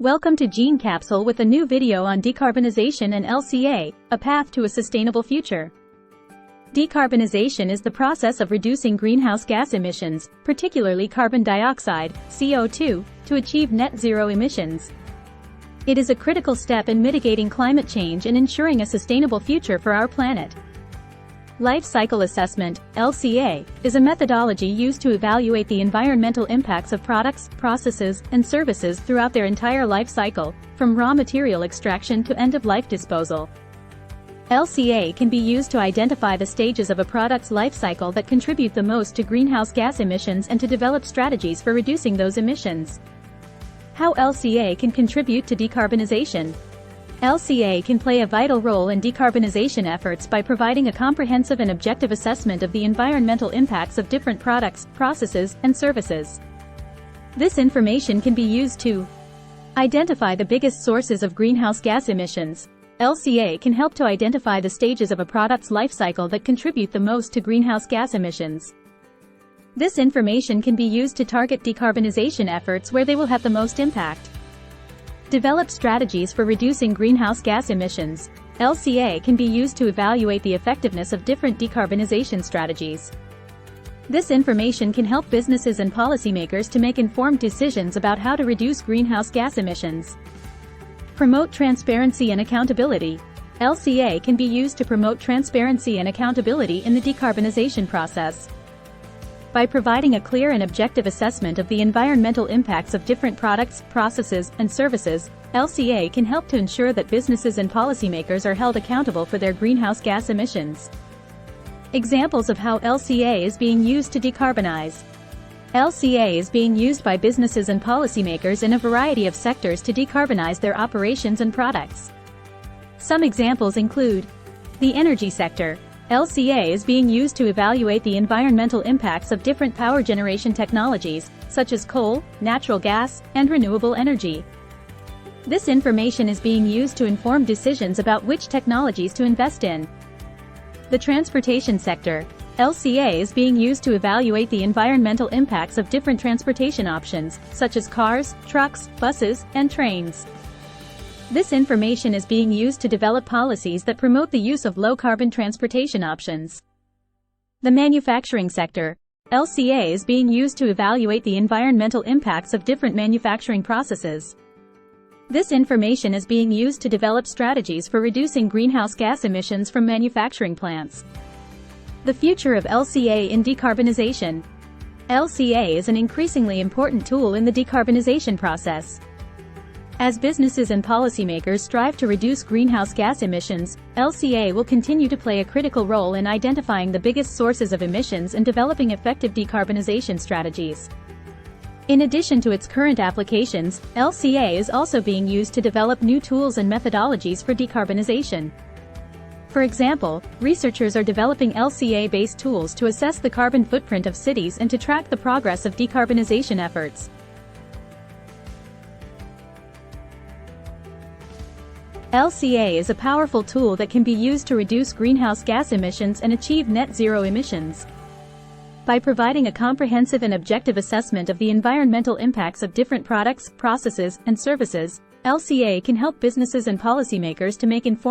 Welcome to Gene Capsule with a new video on decarbonization and LCA, a path to a sustainable future. Decarbonization is the process of reducing greenhouse gas emissions, particularly carbon dioxide, CO2, to achieve net zero emissions. It is a critical step in mitigating climate change and ensuring a sustainable future for our planet. Life cycle assessment, LCA, is a methodology used to evaluate the environmental impacts of products, processes, and services throughout their entire life cycle, from raw material extraction to end-of-life disposal. LCA can be used to identify the stages of a product's life cycle that contribute the most to greenhouse gas emissions and to develop strategies for reducing those emissions. How LCA can contribute to decarbonization. LCA can play a vital role in decarbonization efforts by providing a comprehensive and objective assessment of the environmental impacts of different products, processes, and services. This information can be used to identify the biggest sources of greenhouse gas emissions. LCA can help to identify the stages of a product's life cycle that contribute the most to greenhouse gas emissions. This information can be used to target decarbonization efforts where they will have the most impact. Develop strategies for reducing greenhouse gas emissions. LCA can be used to evaluate the effectiveness of different decarbonization strategies. This information can help businesses and policymakers to make informed decisions about how to reduce greenhouse gas emissions. Promote transparency and accountability. LCA can be used to promote transparency and accountability in the decarbonization process. By providing a clear and objective assessment of the environmental impacts of different products, processes, and services, LCA can help to ensure that businesses and policymakers are held accountable for their greenhouse gas emissions. Examples of how LCA is being used to decarbonize. LCA is being used by businesses and policymakers in a variety of sectors to decarbonize their operations and products. Some examples include the energy sector. LCA is being used to evaluate the environmental impacts of different power generation technologies, such as coal, natural gas, and renewable energy. This information is being used to inform decisions about which technologies to invest in. The transportation sector. LCA is being used to evaluate the environmental impacts of different transportation options, such as cars, trucks, buses, and trains. This information is being used to develop policies that promote the use of low-carbon transportation options. The manufacturing sector. LCA is being used to evaluate the environmental impacts of different manufacturing processes. This information is being used to develop strategies for reducing greenhouse gas emissions from manufacturing plants. The future of LCA in decarbonization. LCA is an increasingly important tool in the decarbonization process. As businesses and policymakers strive to reduce greenhouse gas emissions, LCA will continue to play a critical role in identifying the biggest sources of emissions and developing effective decarbonization strategies. In addition to its current applications, LCA is also being used to develop new tools and methodologies for decarbonization. For example, researchers are developing LCA-based tools to assess the carbon footprint of cities and to track the progress of decarbonization efforts. LCA is a powerful tool that can be used to reduce greenhouse gas emissions and achieve net zero emissions. By providing a comprehensive and objective assessment of the environmental impacts of different products, processes, and services, LCA can help businesses and policymakers to make informed